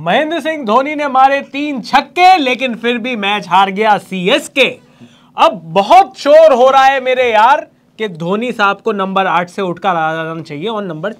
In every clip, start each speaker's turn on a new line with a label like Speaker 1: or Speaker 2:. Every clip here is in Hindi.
Speaker 1: महेंद्र सिंह धोनी ने मारे 3 छक्के, लेकिन फिर भी मैच हार गया सीएसके। अब बहुत शोर हो रहा है मेरे यार कि धोनी साहब को नंबर 8 से उठकर आ जाना चाहिए और नंबर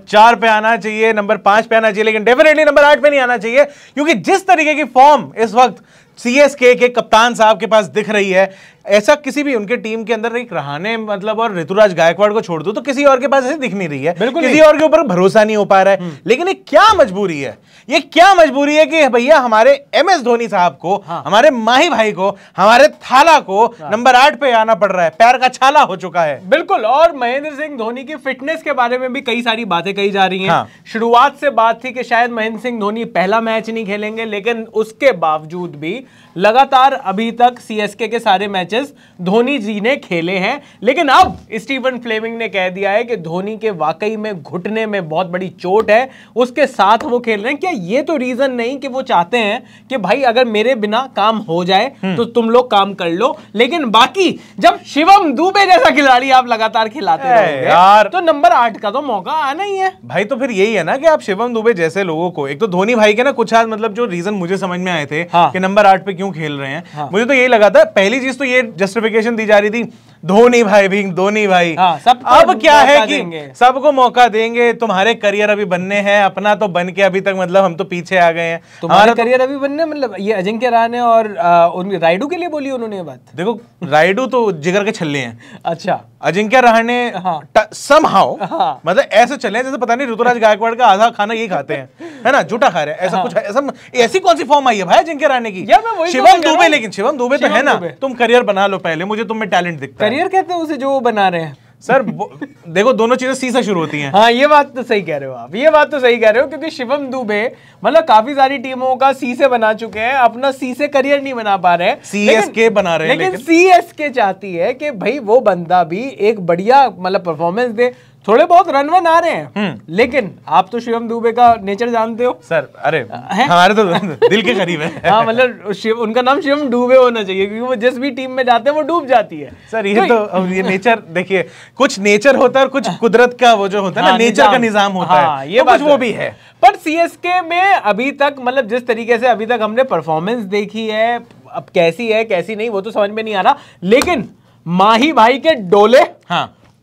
Speaker 1: 4
Speaker 2: पे आना चाहिए, नंबर 5 पे आना चाहिए, लेकिन डेफिनेटली नंबर 8 पे नहीं आना चाहिए, क्योंकि जिस तरीके की फॉर्म इस वक्त सीएसके के कप्तान साहब के पास दिख रही है, ऐसा किसी भी उनके टीम के अंदर एक रहाणे मतलब और ऋतुराज गायकवाड़ को छोड़ दो तो किसी और के पास ऐसे दिख नहीं रही है,
Speaker 1: बिल्कुल
Speaker 2: किसी और के ऊपर भरोसा नहीं हो पा रहा है। लेकिन ये क्या मजबूरी है, ये क्या मजबूरी है कि भैया हमारे एमएस धोनी साहब को, हमारे माही भाई को, हमारे थाला को नंबर 8 पे आना पड़ रहा है, पैर का छाला हो चुका है।
Speaker 1: बिल्कुल। और महेंद्र सिंह धोनी की फिटनेस के बारे में भी कई सारी बातें कही जा रही हैं। शुरुआत से बात थी कि शायद महेंद्र सिंह धोनी पहला मैच नहीं खेलेंगे, लेकिन उसके बावजूद भी लगातार अभी तक सीएसके के सारे मैचेस धोनी जी ने खेले हैं। लेकिन अब स्टीवन फ्लेमिंग ने कह दिया है कि धोनी के वाकई में घुटने में बहुत बड़ी चोट है, उसके साथ वो खेल रहे हैं। क्या ये तो रीजन नहीं कि वो चाहते हैं कि भाई अगर मेरे बिना काम हो जाए तो तुम लोग काम कर लो, लेकिन बाकी जब शिवम दुबे जैसा खिलाड़ी आप लगातार खिलाते रहोगे यार तो नंबर 8 का तो मौका आना ही है
Speaker 2: भाई। तो फिर यही है ना कि आप शिवम दुबे जैसे लोगों को, एक तो धोनी भाई के ना कुछ मतलब जो रीजन मुझे समझ में आए थे कि नंबर 8 पे क्यों खेल रहे हैं, मुझे तो यही लगा था। पहली चीज तो ये जस्टिफिकेशन दी जा रही थी, धोनी भाई भी धोनी भाई, अब क्या है कि सबको मौका देंगे, तुम्हारे करियर अभी बनने हैं, अपना तो बन के अभी तक मतलब हम तो पीछे आ गए हैं,
Speaker 1: तुम्हारे करियर अभी बनने मतलब ये अजिंक्य रहाणे और रायडू के लिए बोली उन्होंने ये बात।
Speaker 2: देखो रायडू तो जिगर के छल्ले हैं,
Speaker 1: अच्छा
Speaker 2: अजिंक्य रहाणे समहाउ मतलब ऐसे चले हैं जैसे पता नहीं ऋतुराज गायकवाड़ का आधा खाना यही खाते हैं, है ना, झूठा खा रहे हैं, ऐसा कुछ ऐसी कौन सी फॉर्म आई है भाई अजिंक्य रहाणे की। शिवम दुबे, लेकिन शिवम दुबे तो है ना, तुम करियर बना लो पहले, मुझे तुम में टैलेंट दिखता है।
Speaker 1: करियर कहते हैं उसे जो वो बना रहे हैं
Speaker 2: सर। देखो दोनों चीजें सी से शुरू होती हैं।
Speaker 1: हाँ ये बात तो सही कह रहे हो आप, ये बात तो सही कह रहे हो, क्योंकि शिवम दुबे मतलब काफी सारी टीमों का सी से बना चुके हैं, अपना सी से करियर नहीं बना पा रहे,
Speaker 2: सीएसके बना रहे हैं,
Speaker 1: लेकिन सीएसके चाहती है कि भाई वो बंदा भी एक बढ़िया मतलब परफॉर्मेंस दे। थोड़े बहुत रन वन आ रहे हैं, लेकिन आप तो शिवम दुबे का नेचर जानते हो सर।
Speaker 2: अरे हमारे तो दिल के करीब है।
Speaker 1: हाँ मतलब उनका नाम शिवम दुबे होना चाहिए, क्योंकि वो जिस भी टीम में जाते हैं वो डूब जाती है
Speaker 2: सर। ये तो ये नेचर देखिए, कुछ नेचर होता है और कुछ कुदरत का वो जो होता है ना, नेचर का निजाम होता है, ये कुछ वो भी है।
Speaker 1: पर सीएसके में अभी तक मतलब जिस तरीके से अभी तक हमने परफॉर्मेंस देखी है, अब कैसी है कैसी नहीं वो तो समझ में नहीं आ रहा, लेकिन माही भाई के डोले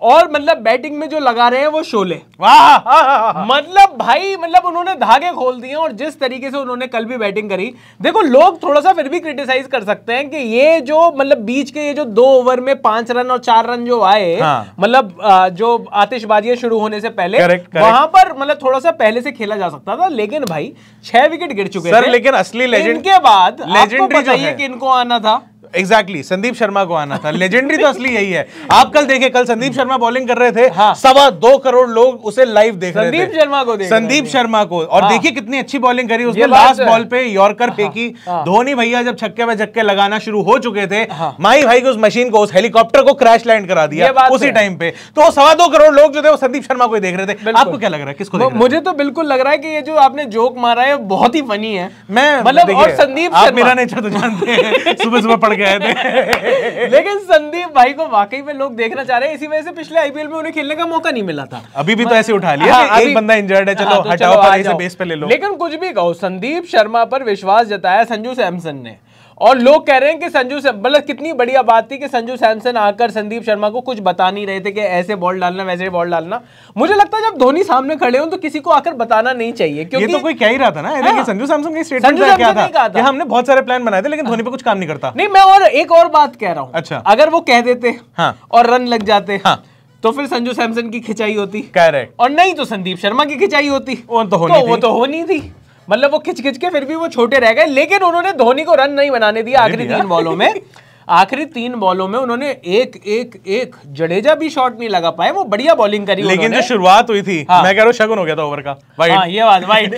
Speaker 1: और मतलब बैटिंग में जो लगा रहे हैं वो शोले, वाह मतलब भाई मतलब उन्होंने धागे खोल दिए। और जिस तरीके से उन्होंने कल भी बैटिंग करी, देखो लोग थोड़ा सा फिर भी क्रिटिसाइज कर सकते हैं कि ये जो मतलब बीच के ये जो 2 ओवर में 5 रन और 4 रन जो आए, मतलब जो आतिशबाजियां शुरू होने से पहले वहां पर मतलब थोड़ा सा पहले से खेला जा सकता था, लेकिन भाई 6 विकेट गिर चुके थे।
Speaker 2: लेकिन असली लेजेंड
Speaker 1: के बाद आपको बताइए कि इनको आना था।
Speaker 2: एग्जैक्टली संदीप शर्मा को आना था। लेजेंडरी तो असली यही है। आप कल देखे, कल संदीप शर्मा बॉलिंग कर रहे थे, 2.25 करोड़ लोग उसे लाइव देख रहे थे,
Speaker 1: संदीप शर्मा को देख
Speaker 2: संदीप शर्मा को। और देखिए कितनी अच्छी बॉलिंग करी उसने, लास्ट बॉल पे यॉर्कर फेंकी। धोनी भैया जब छक्के में छक्के लगाना शुरू हो चुके थे, माही भाई की उस मशीन को, उस हेलीकॉप्टर को क्रैश लैंड करा दिया उसी टाइम पे। तो 2.25 करोड़ लोग जो थे वो संदीप शर्मा को देख रहे थे। आपको क्या लग रहा है, किसको देख रहे हैं?
Speaker 1: मुझे तो बिल्कुल लग रहा है कि ये जो आपने जोक मारा है बहुत ही फनी है। मैं मतलब और संदीप
Speaker 2: आप मेरा नेचर तो जानते हैं, सुबह सुबह पढ़ के आए थे।
Speaker 1: लेकिन संदीप भाई को वाकई में लोग देखना चाह रहे हैं, इसी वजह से पिछले आईपीएल में उन्हें खेलने का मौका नहीं मिला था।
Speaker 2: अभी भी तो ऐसे उठा लिया, एक बंदा इंजर्ड है, चलो हटाओ पर इसे बेस पे ले लो।
Speaker 1: लेकिन कुछ भी कहो, संदीप शर्मा पर विश्वास जताया संजू सैमसन ने, और लोग कह रहे हैं कि संजू मतलब कितनी बढ़िया बात थी कि संजू सैमसन आकर संदीप शर्मा को कुछ बता नहीं रहे थे कि ऐसे बॉल डालना वैसे बॉल डालना। मुझे लगता है जब धोनी सामने खड़े हो तो किसी को आकर बताना नहीं चाहिए, क्योंकि
Speaker 2: ये तो कोई कह ही रहा था ना कि संजू सैमसन का स्टेटमेंट क्या था कि हमने बहुत सारे प्लान बनाए थे लेकिन धोनी पे कुछ काम नहीं करता।
Speaker 1: नहीं, मैं और एक और बात कह रहा हूं।
Speaker 2: अच्छा,
Speaker 1: अगर वो कह देते और रन लग जाते तो फिर संजू सैमसन की खिंचाई होती,
Speaker 2: करेक्ट,
Speaker 1: और नहीं तो संदीप शर्मा की खिंचाई होती। वो तो होनी थी, मतलब वो खिंच के फिर भी वो छोटे रह गए। लेकिन उन्होंने धोनी को रन नहीं बनाने दिया आखिरी 3 बॉलों में। आखिरी 3 बॉलों में उन्होंने एक जडेजा भी शॉट नहीं लगा पाए, वो बढ़िया बॉलिंग करी।
Speaker 2: लेकिन जो शुरुआत हुई थी, मैं कह रहा हूं शगुन हो गया था ओवर का, वाइड।
Speaker 1: ये बात वाइड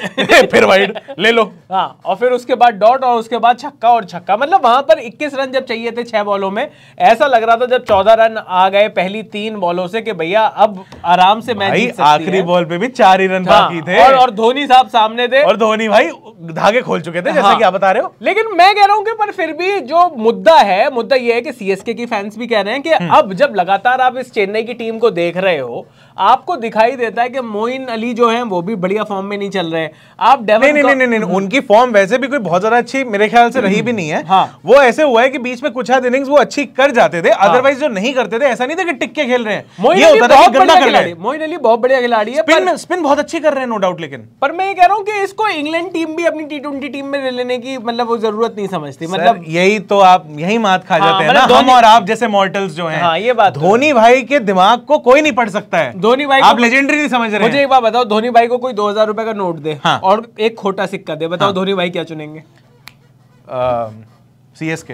Speaker 2: फिर वाइड ले लो।
Speaker 1: और फिर उसके बाद डॉट, और उसके बाद छक्का और छक्का। मतलब वहां पर 21 रन जब चाहिए थे 6 बॉलों में, ऐसा लग रहा था जब 14 रन आ गए पहली 3 बॉलों से कि भैया अब आराम से मैच जीत सकती है।
Speaker 2: आखिरी बॉल पे भी 4 ही रन बाकी थे,
Speaker 1: और धोनी साहब सामने थे,
Speaker 2: और धोनी भाई धागे खोल चुके थे, जैसे कि आप बता रहे हो।
Speaker 1: लेकिन मैं कह रहा हूं कि पर फिर भी जो मुद्दा ये है कि सीएसके की फैंस भी कह रहे हैं कि अब जब लगातार आप इस चेन्नई की टीम को देख रहे हो, आपको दिखाई देता है कि मोइन अली जो है वो भी बढ़िया फॉर्म में नहीं चल रहे हैं। आप
Speaker 2: नहीं, उनकी फॉर्म वैसे भी कोई बहुत ज्यादा अच्छी मेरे ख्याल से रही भी नहीं है। हाँ। वो ऐसे हुआ है कि बीच में कुछ इनिंग्स वो अच्छी कर जाते थे, अदरवाइज जो नहीं करते थे ऐसा नहीं था कि टिक के खेल रहे हैं। मोइन अली
Speaker 1: बहुत बढ़िया खिलाड़ी है,
Speaker 2: स्पिन बहुत अच्छी कर रहे हैं नो डाउट, लेकिन
Speaker 1: पर मैं ये कह रहा हूं कि इसको इंग्लैंड टीम भी अपनी T20 टीम में लेने की मतलब वो जरूरत नहीं समझती। मतलब
Speaker 2: यही तो आप यही मात खा जाते हैं ना, हम और आप जैसे मॉर्टल्स जो हैं।
Speaker 1: हाँ, ये बात
Speaker 2: धोनी भाई के दिमाग को कोई नहीं पढ़ सकता है।
Speaker 1: धोनी भाई
Speaker 2: आप लेजेंडरी नहीं समझ रहे हैं।
Speaker 1: मुझे एक बात बताओ, धोनी भाई को कोई 2000 रुपए का नोट दे और एक खोटा सिक्का दे, बताओ धोनी भाई क्या चुनेंगे?
Speaker 2: CSK।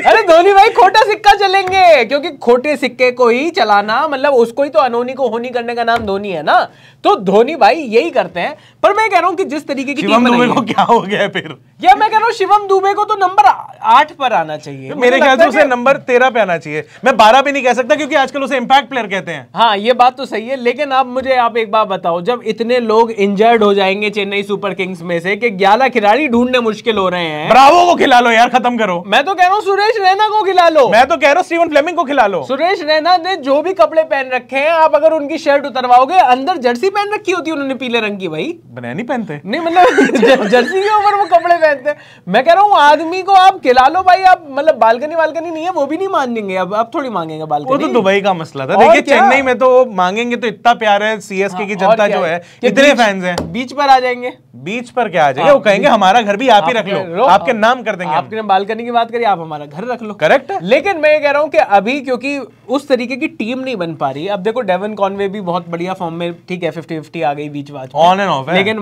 Speaker 1: अरे धोनी भाई खोटा सिक्का चलेंगे, क्योंकि खोटे सिक्के को ही चलाना मतलब उसको ही तो अनहोनी को होनी करने का नाम धोनी है ना। तो धोनी भाई यही करते हैं। पर मैं कह रहा हूं कि जिस तरीके की टीम
Speaker 2: बनाई है, क्या हो गया फिर?
Speaker 1: या मैं कह रहा हूं शिवम दुबे को तो नंबर 8 पर आना चाहिए।
Speaker 2: मेरे ख्याल से उसे नंबर 13 पे आना चाहिए। मैं 12 भी नहीं कह सकता क्योंकि आजकल उसे इंपैक्ट प्लेयर कहते हैं।
Speaker 1: हाँ, ये बात तो सही है, लेकिन आप एक बात बताओ, जब इतने लोग इंजर्ड हो जाएंगे चेन्नई सुपर किंग्स में से कि 11 खिलाड़ी ढूंढने मुश्किल हो रहे हैं।
Speaker 2: ब्रावो को खिला लो यार, खत्म करो।
Speaker 1: मैं तो कह रहा हूँ सुरेश रैना को खिला लो।
Speaker 2: मैं तो कह रहा हूँ स्टीवन फ्लेमिंग को खिला लो।
Speaker 1: सुरेश रैना ने जो भी कपड़े पहन रखे हैं, आप अगर उनकी शर्ट उतरवाओगे, अंदर जर्सी पहन रखी होती है उन्होंने पीले रंग की। भाई
Speaker 2: नहीं पहनते,
Speaker 1: नहीं मतलब जर्सी के ऊपर वो कपड़े पहनते हैं। मैं कह रहा हूँ आदमी को आप खिला लो भाई। आप मतलब बालकनी नहीं है, वो भी नहीं मांगेंगे। अब थोड़ी मांगेंगे बालकनी।
Speaker 2: वो तो दुबई का मसला था। देखिए चेन्नई में तो मांगेंगे तो इतना प्यार है, CSK की जनता जो है इतने फैंस हैं।
Speaker 1: बीच पर आ जाएंगे।
Speaker 2: बीच पर क्या आ जाएंगे? वो कहेंगे हमारा घर भी आप ही रख लो, आपके नाम कर देंगे।
Speaker 1: आपने बालकनी की बात करी, आप हमारा घर रख लो।
Speaker 2: करेक्ट।
Speaker 1: लेकिन मैं ये कह रहा हूं कि अभी क्योंकि उस तरीके की टीम नहीं बन पा रही। अब देखो डेवन कॉनवे भी बहुत बढ़िया फॉर्म में, ठीक है 50-50 आ गई बीच बात
Speaker 2: ऑन एंड ऑफ,
Speaker 1: लेकिन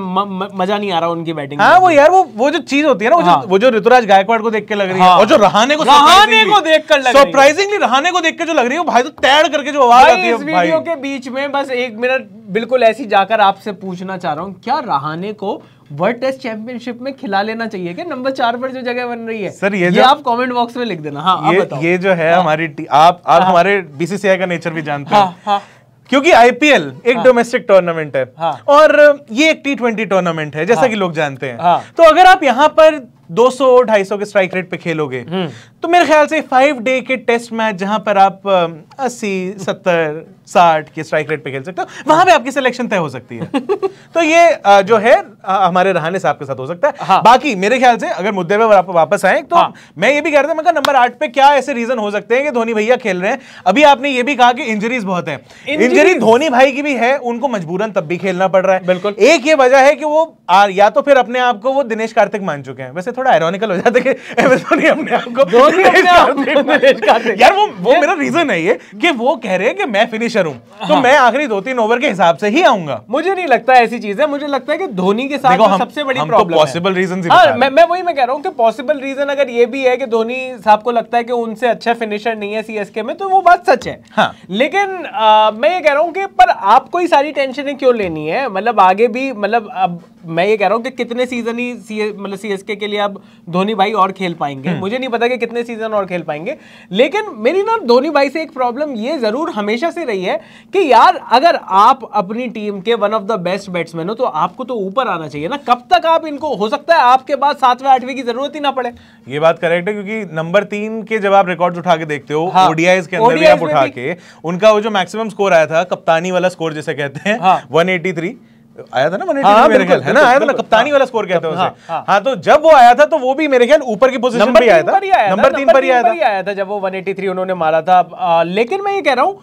Speaker 1: मजा नहीं आ रहा उनकी बैटिंग।
Speaker 2: हाँ वो यार वो जो चीज होती है ना, वो जो ऋतुराज गायकवाड़ को देख के लग रही है, और जो रहाणे को
Speaker 1: देख कर
Speaker 2: सरप्राइजिंगली रहाणे को देख के जो लग रही है भाई, तो तैर करके जो आवाज आती है।
Speaker 1: इस वीडियो के बीच में बस 1 मिनट बिल्कुल ऐसी जाकर आपसे पूछना चाह रहा हूँ, क्या रहाणे को वर्ल्ड टेस्ट चैंपियनशिप में खिला लेना चाहिए क्या? नंबर 4 पर जो जगह बन रही है
Speaker 2: सर, ये
Speaker 1: आप कमेंट बॉक्स में लिख देना। हाँ,
Speaker 2: ये जो है हमारी आप हमारे BCCI का नेचर भी जानते हैं। क्योंकि IPL एक डोमेस्टिक टूर्नामेंट है और ये एक T20 टूर्नामेंट है, जैसा कि लोग जानते हैं। तो अगर आप यहाँ पर 200-250 के स्ट्राइक रेट पे खेलोगे तो मेरे ख्याल से 5 डे के टेस्ट मैच जहां पर आप 80-70-60 के स्ट्राइक रेट पे खेल सकते हो, वहां पे आपकी सिलेक्शन तय हो सकती है। तो ये जो है हमारे रहाणे साहब के साथ हो सकता है। बाकी मेरे ख्याल से अगर मुद्दे पे वापस आए तो मैं ये भी कह रहा था, मैं नंबर 8 पे क्या ऐसे रीजन हो सकते हैं कि धोनी भैया खेल रहे हैं। अभी आपने ये भी कहा कि इंजरीज बहुत है। इंजरी धोनी भाई की भी है, उनको मजबूरन तब भी खेलना पड़ रहा है। बिल्कुल। एक ये वजह है कि वो या तो फिर अपने आप को वो दिनेश कार्तिक मान चुके हैं। वैसे थोड़ा आयरॉनिकल हो जाता है कि एमएस धोनी अपने आप को यार वो मेरा रीजन है ये कि वो कह रहे हैं कि मैं फिनिशर हूं, तो मैं आखिरी 2-3 ओवर के हिसाब से ही आऊंगा।
Speaker 1: मुझे नहीं लगता ऐसी चीज है। मुझे लगता है कि धोनी के साथ सबसे बड़ी प्रॉब्लम
Speaker 2: पॉसिबल रीजन
Speaker 1: मैं कह रहा हूं कि पॉसिबल रीजन अगर ये भी है कि धोनी साहब को लगता है कि उनसे अच्छा फिनिशर नहीं है CSK में, तो वो बात सच है। लेकिन मैं ये कह रहा हूं कि पर आपको ही सारी टेंशनें क्यों लेनी है? मतलब आगे भी मतलब अब मैं ये कह रहा हूं कि कितने सीजन ही मतलब CSK के लिए अब धोनी भाई और खेल पाएंगे। मुझे नहीं पता कि कितने सीजन और खेल पाएंगे, लेकिन मेरी ना धोनी भाई से एक प्रॉब्लम ये जरूर हमेशा से रही है कि यार अगर आप अपनी टीम के one of the best batsman हो तो आपको तो ऊपर आना चाहिए ना। कब तक आप इनको, हो सकता है आपके बाद 7वें 8वें की जरूरत ही ना पड़े।
Speaker 2: ये बात करेक्ट है, क्योंकि नंबर 3 के जब आप रिकॉर्ड्स उठा के देखते हो, ODIs के अंदर भी आप उठा के उनका वो जो मैक्सिमम स्कोर आया था, कप्तानी वाला स्कोर जिसे कहते हैं, 183 आया था ना, 183 मेरे ख्याल है ना, आया था ना, कप्तानी वाला स्कोर कहते हैं उसे। हाँ, तो जब वो आया था तो वो भी मेरे ख्याल ऊपर की पोजीशन पे आया था, नंबर 3 पर ही आया था जब वो 183 उन्होंने मारा था। लेकिन मैं ये कह रहा हूं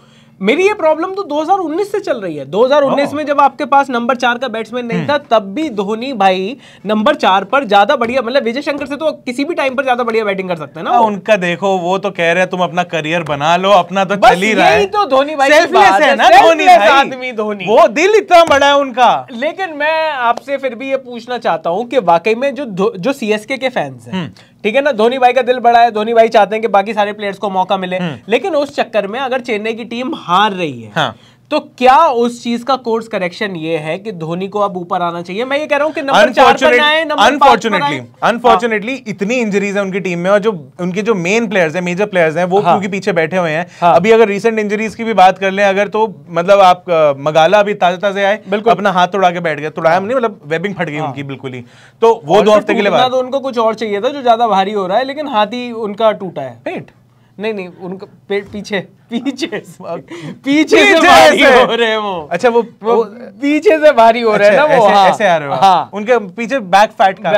Speaker 2: मेरी ये प्रॉब्लम तो 2019 से चल रही है। 2019 में जब आपके पास नंबर 4 का बैट्समैन नहीं था, तब भी धोनी भाई नंबर 4 पर ज्यादा बढ़िया, मतलब विजय शंकर से तो किसी भी टाइम पर ज्यादा बढ़िया बैटिंग कर सकते हैं ना। उनका देखो, वो तो कह रहे हैं तुम अपना करियर बना लो, अपना तो चल ही रहा है।
Speaker 1: तो धोनी भाई
Speaker 2: सेल्फलेस है ना धोनी भाई,
Speaker 1: आदमी धोनी,
Speaker 2: वो दिल इतना बड़ा है उनका।
Speaker 1: लेकिन मैं आपसे फिर भी ये पूछना चाहता हूं कि वाकई में जो CSK के फैंस हैं, ठीक है ना, धोनी भाई का दिल बड़ा है, धोनी भाई चाहते हैं कि बाकी सारे प्लेयर्स को मौका मिले, लेकिन उस चक्कर में अगर चेन्नई की टीम हार रही है तो क्या उस चीज का कोर्स करेक्शन ये है कि धोनी को अब ऊपर आना चाहिए? मैं ये कह रहा हूं कि नंबर 4 पर आए, नंबर 5 पर आए।
Speaker 2: अनफॉर्चुनेटली इतनी इंजरीज है उनकी टीम में, और जो उनके जो मेन प्लेयर्स हैं, मेजर प्लेयर्स हैं, वो क्योंकि पीछे बैठे हुए हैं। अभी अगर रीसेंट इंजरीज की भी बात कर लें अगर, तो मतलब आप मगाला अभी ताजे आए, बिल्कुल अपना हाथ तोड़ा के बैठ गए, तोड़ाया नहीं, मतलब वेबिंग फट गई उनकी बिल्कुल ही, तो वो 2 हफ्ते के लिए बाद।
Speaker 1: तो उनको कुछ और चाहिए था जो ज्यादा भारी हो रहा है, लेकिन हाथ ही उनका टूटा है।
Speaker 2: पेट
Speaker 1: नहीं, उनका पेट पीछे पीछे से भारी हो रहे हैं वो।
Speaker 2: अच्छा वो
Speaker 1: पीछे से भारी हो रहे हैं ना वो।
Speaker 2: ऐसे आ रहे हो। हाँ, उनके पीछे बैक फैट का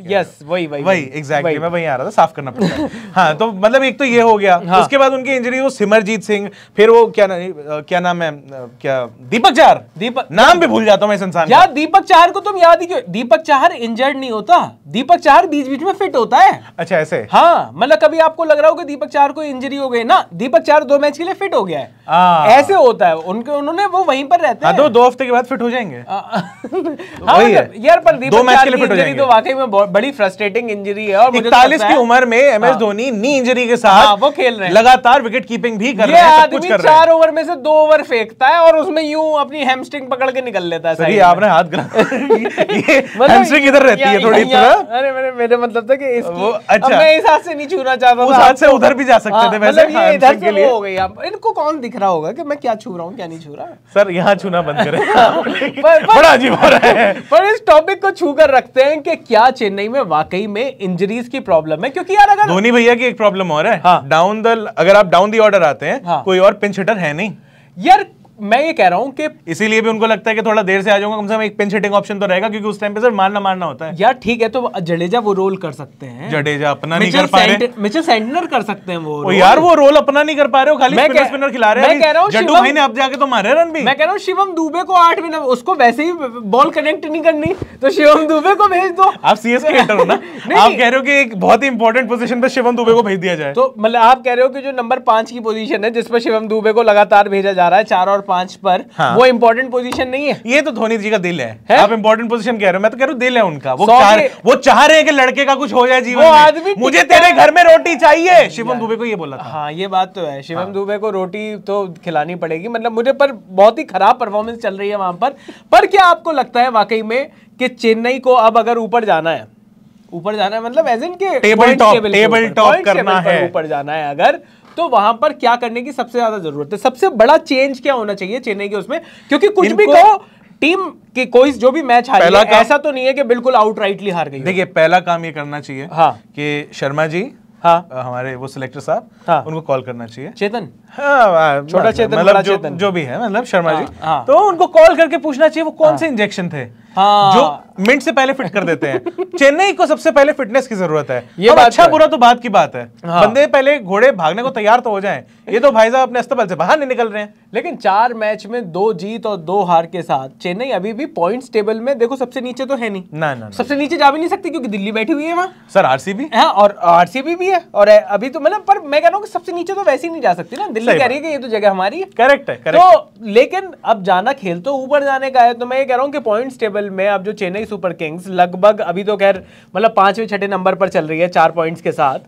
Speaker 1: यस वही
Speaker 2: एग्जैक्टली मैं वही आ रहा था, साफ करना पड़ता है। हाँ, तो मतलब एक तो ये हो गया। उसके बाद उनकी इंजरी वो सिमरजीत सिंह, फिर वो क्या नाम है, क्या दीपक चार, नाम भी भूल जाता हूँ मैं इस इंसान
Speaker 1: यार। दीपक चार को तुम याद ही क्यों? दीपक चार इंजर्ड नहीं होता, दीपक चार बीच बीच में फिट होता है।
Speaker 2: अच्छा ऐसे?
Speaker 1: हाँ, मतलब कभी आपको लग रहा हो कि दीपक चार को इंजरी हो गई ना, दीपक चार 2 मैच के लिए फिट हो गया है, ऐसे होता है। उन्होंने वो वहीं पर रहते हैं।
Speaker 2: 2 हफ्ते के बाद फिट हो जाएंगे।
Speaker 1: वही है यार, पर दीपक चार की इंजरी तो वाकई में बड़ी फ्रस्ट्रेटिंग इंजरी है। और
Speaker 2: 41 की उम्र में MS धोनी नी इंजरी के साथ
Speaker 1: वो खेल रहे हैं,
Speaker 2: लगातार विकेट कीपिंग भी कर रहे हैं, सब कुछ कर रहे हैं।
Speaker 1: 4 ओवर में से 2 ओवर फेंकता है और उसमें यूं अपनी हैमस्ट्रिंग पकड़ के निकल लेता है।
Speaker 2: सही, आपने हाथ हैमस्ट्रिंग इधर रहती है थोड़ी तरह।
Speaker 1: अरे मेरे मतलब था कि इसकी, अच्छा मैं इस हाथ से नहीं छूना चाहता था,
Speaker 2: उस हाथ से उधर भी जा सकते थे वैसे।
Speaker 1: ये इधर से वो हो गई। इनको कौन दिख रहा होगा कि मैं क्या छू रहा हूँ क्या नहीं छू रहा?
Speaker 2: सर यहाँ छूना बंद करें, बड़ा अजीब हो रहा है।
Speaker 1: पर इस टॉपिक को छू कर रखते हैं कि क्या चेन्नई में वाकई में इंजरीज की प्रॉब्लम है? क्योंकि यार अगर
Speaker 2: धोनी भैया की एक प्रॉब्लम और है, अगर आप डाउन द ऑर्डर आते हैं, कोई और पिंच हिटर है नहीं
Speaker 1: यार। मैं ये कह रहा हूं कि
Speaker 2: इसीलिए भी उनको लगता है कि थोड़ा देर से आ जाऊंगा, कम से कम एक पिंच हिटिंग ऑप्शन तो रहेगा, क्योंकि उस टाइम पे सर मारना होता है।
Speaker 1: यार ठीक है, तो जडेजा वो रोल कर सकते हैं,
Speaker 2: जडेजा अपना नहीं कर पा रहे,
Speaker 1: मिचेल सेंटनर कर सकते हैं वो
Speaker 2: यार वो रोल अपना नहीं कर पा रहे हो, खाली स्पिनर खिला रहे हैं।
Speaker 1: मैं कह रहा हूं
Speaker 2: जड्डू भाई ने अब जाके तो मारे रन भी।
Speaker 1: मैं कह रहा हूं शिवम दुबे को 8 मिनट, उसको वैसे ही बॉल कनेक्ट नहीं करनी तो शिवम दुबे को भेज दो।
Speaker 2: आप सीएसके हिटर हो ना, आप कह रहे हो कि एक बहुत ही इंपॉर्टेंट पोजीशन पे शिवम दुबे को भेज दिया जाए,
Speaker 1: तो मतलब आप कह रहे हो कि जो नंबर 5 की पोजीशन है जिस पर शिवम दुबे को लगातार भेजा जा रहा है 4 और 5 पर, वो इंपॉर्टेंट पोजीशन नहीं है।
Speaker 2: ये तो धोनी जी का दिल है। आप इंपॉर्टेंट पोजीशन कह रहे हो, मैं तो कह रहा हूं दिल है उनका। वो चाह रहे हैं कि लड़के का कुछ हो जाए जीवन में, मुझे तेरे घर में रोटी चाहिए। शिवम दुबे को ये बोला था।
Speaker 1: हाँ, ये बात तो है, शिवम दुबे को रोटी तो खिलानी पड़ेगी। मतलब मुझे पर बहुत ही खराब परफॉर्मेंस चल रही है वहां पर क्या आपको लगता है वाकई में कि चेन्नई को अब अगर ऊपर जाना है मतलब एज इन के
Speaker 2: टेबल टॉप करना है,
Speaker 1: ऊपर जाना है अगर, तो वहां पर क्या करने की सबसे ज्यादा जरूरत है? सबसे बड़ा चेंज क्या होना चाहिए चेन्नई के उसमें? क्योंकि कुछ भी कहो, टीम की कोई जो भी मैच हारी है, ऐसा तो नहीं है कि बिल्कुल आउटराइटली हार गई।
Speaker 2: देखिए, पहला काम ये करना चाहिए कि शर्मा जी, हमारे वो सिलेक्टर साहब, उनको कॉल करना चाहिए।
Speaker 1: चेतन,
Speaker 2: छोटा चेतन, मतलब जो भी है, मतलब शर्मा जी, तो उनको कॉल करके पूछना चाहिए वो कौन से इंजेक्शन थे जो मिनट से पहले फिट कर देते हैं। चेन्नई को सबसे पहले फिटनेस की जरूरत है। ये अच्छा बुरा तो बात की बात है, बंदे पहले घोड़े भागने को तैयार तो हो जाएं। ये तो भाई साहब अपने अस्तबल से बाहर नहीं निकल रहे हैं।
Speaker 1: लेकिन 4 मैच में 2 जीत और 2 हार के साथ चेन्नई अभी भी पॉइंट्स टेबल में देखो सबसे नीचे तो है नहीं।
Speaker 2: ना
Speaker 1: सबसे नीचे जा भी नहीं सकती क्योंकि दिल्ली बैठी हुई है वहां।
Speaker 2: सर आरसीबी
Speaker 1: और आरसीबी भी है, और अभी तो मतलब, पर मैं कह रहा हूँ कि सबसे नीचे तो वैसे ही नहीं जा सकती ना। दिल्ली कह रही है कि ये तो जगह हमारी है।
Speaker 2: करेक्ट है,
Speaker 1: तो लेकिन अब जाना खेल तो ऊपर जाने का है। तो मैं ये कह रहा हूँ कि पॉइंट्स टेबल में अब जो चेन्नई सुपर किंग्स लगभग अभी तो खैर मतलब 5वें-6ठे नंबर पर चल रही है 4 पॉइंट्स के साथ,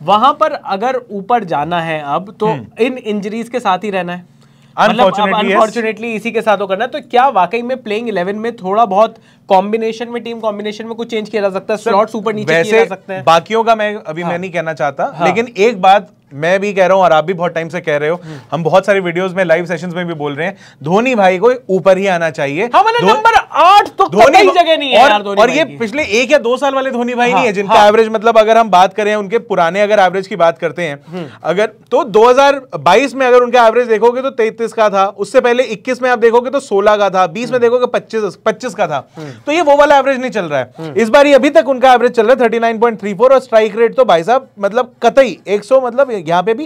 Speaker 1: वहां पर अगर ऊपर जाना है अब तो इन इंजरीज के साथ ही रहना है। अनफॉर्चुनेटली इसी के साथ हो करना है। तो क्या वाकई में प्लेइंग 11 में थोड़ा बहुत कॉम्बिनेशन में, टीम कॉम्बिनेशन में कुछ चेंज किया जा सकता है? स्लॉट्स ऊपर नीचे किए जा सकते हैं।
Speaker 2: बाकियों का मैं नहीं कहना चाहता, लेकिन एक बात मैं भी कह रहा हूं और आप भी बहुत टाइम से कह रहे हो, हम बहुत सारे वीडियोस में, लाइव सेशंस में भी बोल रहे हैं, धोनी भाई को ऊपर ही आना चाहिए।
Speaker 1: नंबर 8 तो धोनी जगह नहीं है यार।
Speaker 2: और ये पिछले 1 या 2 साल वाले धोनी भाई नहीं है जिनका एवरेज, मतलब अगर हम बात करें उनके पुराने अगर एवरेज की बात करते हैं अगर, तो 2022 में अगर उनका एवरेज देखोगे तो 33 का था, उससे पहले 21 में आप देखोगे तो 16 का था, 20 में देखोगे 25 का था। तो ये वो वाला एवरेज नहीं चल रहा है। इस बार अभी तक उनका एवरेज चल रहा है 39.34 और स्ट्राइक रेट तो भाई साहब मतलब कतई 100, मतलब यहाँ पे भी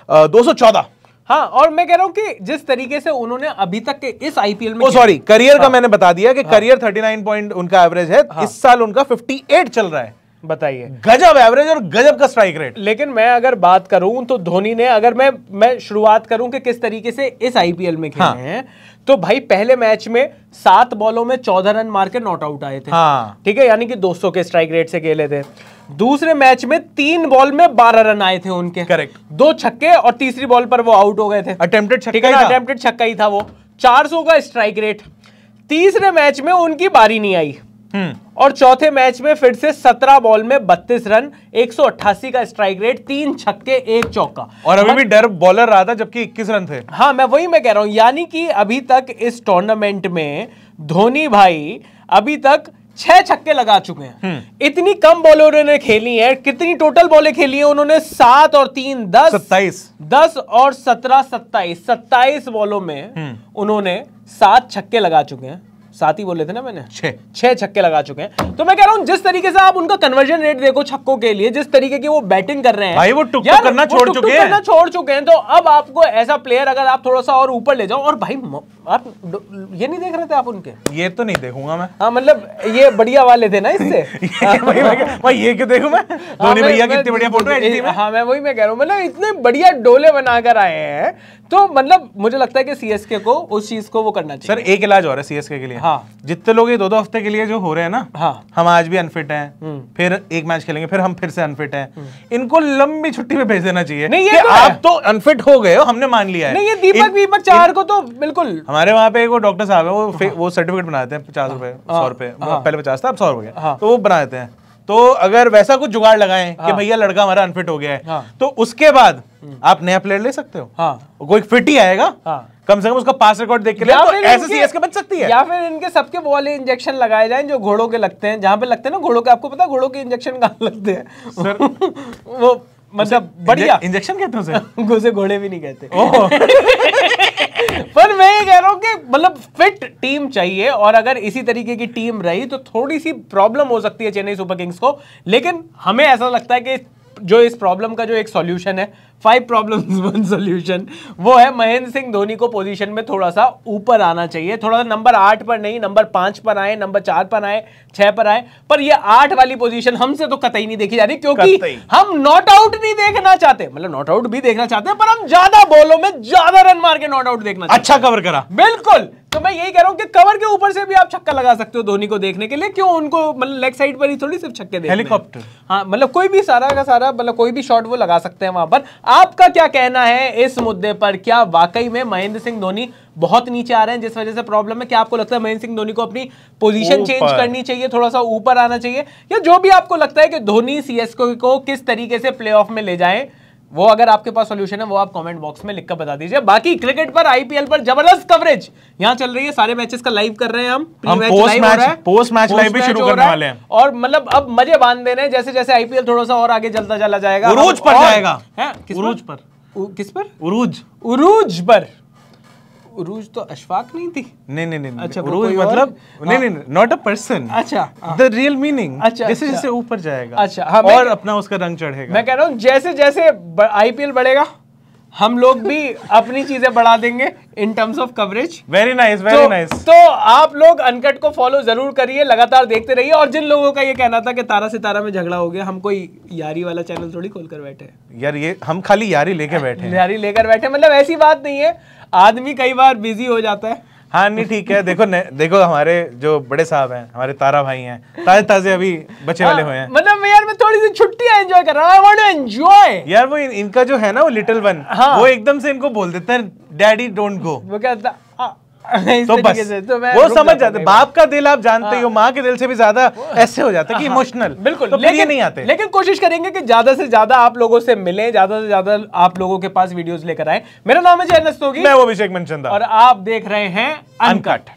Speaker 2: 214।
Speaker 1: हाँ, और मैं कह रहा हूं कि जिस तरीके से उन्होंने अभी तक के इस आईपीएल में,
Speaker 2: सॉरी करियर का मैंने बता दिया कि करियर 39 पॉइंट उनका एवरेज है। इस साल उनका 58 चल रहा है।
Speaker 1: बताइए,
Speaker 2: गजब एवरेज और गजब का स्ट्राइक रेट।
Speaker 1: लेकिन मैं अगर बात करूं तो धोनी ने, अगर मैं शुरुआत करूं कि किस तरीके से इस आईपीएल में खेले हैं, तो भाई पहले मैच में 7 बॉलों में 14 रन मार के नॉट आउट आए थे। ठीक है, यानी कि 200 के स्ट्राइक रेट से खेले थे। दूसरे मैच में 3 बॉल में 12 रन आए थे उनके।
Speaker 2: करेक्ट,
Speaker 1: 2 छक्के और तीसरी बॉल पर वो आउट हो गए थे।
Speaker 2: अटेम्प्टेड छक्का
Speaker 1: ही था वो। 400 का स्ट्राइक रेट। तीसरे मैच में उनकी बारी नहीं आई और चौथे मैच में फिर से 17 बॉल में 32 रन, 188 का स्ट्राइक रेट, 3 छक्के 1 चौका,
Speaker 2: और अभी भी डर बॉलर रहा था जबकि 21 रन थे।
Speaker 1: हाँ, मैं कह रहा हूं, यानी कि अभी तक इस टूर्नामेंट में धोनी भाई अभी तक 6 छक्के लगा चुके हैं। इतनी कम बॉलों उन्होंने खेली है। कितनी टोटल बॉलें खेली है उन्होंने? 7 और 3 10 10 और 17 27 बॉलों में उन्होंने 7 छक्के लगा चुके हैं। 7 ही बोले थे ना मैंने, 6 छक्के लगा चुके हैं। तो मैं कह रहा हूं जिस तरीके से आप उनका कन्वर्जन रेट देखो छक्कों के लिए, जिस तरीके की वो बैटिंग कर रहे हैं
Speaker 2: भाई, वो टुक करना छोड़
Speaker 1: चुके हैं। तो अब आपको ऐसा प्लेयर अगर आप थोड़ा सा और ऊपर ले जाओ, और भाई आप ये नहीं देख रहे थे आप उनके?
Speaker 2: ये तो नहीं देखूंगा मैं।
Speaker 1: हाँ मतलब ये बढ़िया वाले थे ना इससे।
Speaker 2: भाई ये क्यों देखूं मैं? धोनी भैया की इतनी बढ़िया फोटो है।
Speaker 1: हाँ मैं वही मैं कह रहा हूँ, मतलब इतने बढ़िया डोले बनाकर आए हैं। तो मतलब मुझे लगता है कि सीएसके को उस चीज को वो करना चाहिए।
Speaker 2: सर एक इलाज और है सीएसके के लिए।
Speaker 1: हाँ।
Speaker 2: जितने लोग ये 2-2 हफ्ते के लिए जो हो रहे हैं ना,
Speaker 1: हाँ।
Speaker 2: हम आज भी अनफिट हैं, फिर एक मैच खेलेंगे, फिर हम फिर से अनफिट हैं, इनको लंबी छुट्टी पे भेज देना चाहिए।
Speaker 1: नहीं,
Speaker 2: ये आप तो अनफिट हो गए हो, हमने मान लिया है।
Speaker 1: नहीं, ये दीपक चाहर को तो बिल्कुल।
Speaker 2: हमारे वहाँ पे एक डॉक्टर साहब है, वो सर्टिफिकेट बनाते हैं 50 रुपए 100 रुपए, पहले 50 था अब 100 रुपए, तो वो बना देते हैं। तो अगर वैसा कुछ जुगाड़ लगाएं कि भैया लड़का हमारा अनफिट हो गया है, तो उसके बाद आप नया प्लेयर ले सकते हो। कोई फिट ही आएगा, कम से कम उसका पास रिकॉर्ड देख के ले, तो ऐसे सीएसके बच सकती है।
Speaker 1: या फिर इनके सबके वाले इंजेक्शन लगाए जाएं जो घोड़ों के लगते हैं, जहां पे लगते हैं ना घोड़ों के। आपको पता है घोड़ों के इंजेक्शन कहां लगते हैं? सर वो मतलब बढ़िया
Speaker 2: इंजेक्शन कहते हैं
Speaker 1: उसे घोड़े भी नहीं कहते। पर मैं ये कह रहा हूं कि मतलब फिट टीम चाहिए, और अगर इसी तरीके की टीम रही तो थोड़ी सी प्रॉब्लम हो सकती है चेन्नई सुपर किंग्स को। लेकिन हमें ऐसा लगता है कि जो इस प्रॉब्लम का जो एक सॉल्यूशन है, 5 प्रॉब्लम्स 1 सॉल्यूशन, वो है महेंद्र सिंह धोनी को पोजीशन में थोड़ा सा ऊपर आना चाहिए। थोड़ा सा नंबर 8 पर नहीं, नंबर 5 पर आए, नंबर 4 पर आए, 6 पर आए। पर ये 8 वाली पोजीशन हमसे तो कतई नहीं देखी जा रही, क्योंकि हम नॉट आउट नहीं देखना चाहते। मतलब नॉट आउट भी देखना चाहते हैं, पर हम ज्यादा बॉलों में ज्यादा रन मार के नॉट आउट देखना चाहते हैं।
Speaker 2: अच्छा कवर करा,
Speaker 1: बिल्कुल। तो मैं यही कह रहा हूं कि कवर के ऊपर से भी आप छक्का लगा सकते हो धोनी को देखने के लिए। क्यों उनको मतलब लेग साइड पर ही थोड़ी सिर्फ छक्के देखने?
Speaker 2: हेलीकॉप्टर।
Speaker 1: हाँ मतलब कोई भी सारा का सारा, मतलब कोई भी शॉट वो लगा सकते हैं वहां पर। आपका क्या कहना है इस मुद्दे पर? क्या वाकई में महेंद्र सिंह धोनी बहुत नीचे आ रहे हैं जिस वजह से प्रॉब्लम है? क्या आपको लगता है महेंद्र सिंह धोनी को अपनी पोजीशन चेंज करनी चाहिए, थोड़ा सा ऊपर आना चाहिए, या जो भी आपको लगता है कि धोनी सीएसके को किस तरीके से प्लेऑफ में ले जाए, वो अगर आपके पास सॉल्यूशन है वो आप कमेंट बॉक्स में लिखकर बता दीजिए। बाकी क्रिकेट पर, आईपीएल पर जबरदस्त कवरेज यहां चल रही है। सारे मैचेस का लाइव कर रहे हैं हम।
Speaker 2: पोस्ट मैच लाइव भी शुरू करने वाले हैं,
Speaker 1: और मतलब अब मजे बांध दे रहे हैं। जैसे जैसे आईपीएल थोड़ा सा और आगे चलता चला जाएगा,
Speaker 2: उरूज पर जाएगा।
Speaker 1: उरूज पर? किस पर?
Speaker 2: उरूज
Speaker 1: पर। उरूज तो अशफाक नहीं थी?
Speaker 2: नहीं।
Speaker 1: अच्छा,
Speaker 2: उरूज मतलब नहीं, नॉट अ पर्सन।
Speaker 1: अच्छा,
Speaker 2: द रियल मीनिंग।
Speaker 1: अच्छा,
Speaker 2: जैसे जैसे ऊपर जाएगा,
Speaker 1: अच्छा, हाँ,
Speaker 2: और अपना उसका रंग चढ़ेगा।
Speaker 1: मैं कह रहा हूँ जैसे जैसे आईपीएल बढ़ेगा हम लोग भी अपनी चीजें बढ़ा देंगे in terms of coverage.
Speaker 2: Very nice, very nice.
Speaker 1: तो आप लोग अनकट को फॉलो जरूर करिए, लगातार देखते रहिए। और जिन लोगों का ये कहना था कि तारा सितारा में झगड़ा हो गया, हम कोई यारी वाला चैनल थोड़ी खोलकर बैठे हैं
Speaker 2: यार। ये हम खाली यारी लेके बैठे हैं।
Speaker 1: यारी लेकर बैठे मतलब ऐसी बात नहीं है, आदमी कई बार बिजी हो जाता है।
Speaker 2: हाँ नहीं ठीक है। देखो हमारे जो बड़े साहब हैं, हमारे तारा भाई हैं, ताजे अभी बच्चे वाले हुए हैं।
Speaker 1: मतलब यार मैं थोड़ी सी छुट्टियां एंजॉय कर रहा हूं। I want to enjoy.
Speaker 2: यार वो इनका जो है ना वो लिटिल वन, वो एकदम से इनको बोल देते हैं डैडी डोंट गो।
Speaker 1: वो कहता
Speaker 2: तो बस वो समझ जाते। बाप का दिल आप जानते हो, माँ के दिल से भी ज्यादा ऐसे हो जाता है कि इमोशनल।
Speaker 1: बिल्कुल,
Speaker 2: तो लेकिन नहीं आते।
Speaker 1: लेकिन कोशिश करेंगे कि ज्यादा से ज्यादा आप लोगों से मिले, ज्यादा से ज्यादा आप लोगों के पास वीडियोस लेकर आए। मेरा नाम है जय रस्तोगी,
Speaker 2: मैं वो अभिषेक मनचंदा,
Speaker 1: और आप देख रहे हैं अनकट।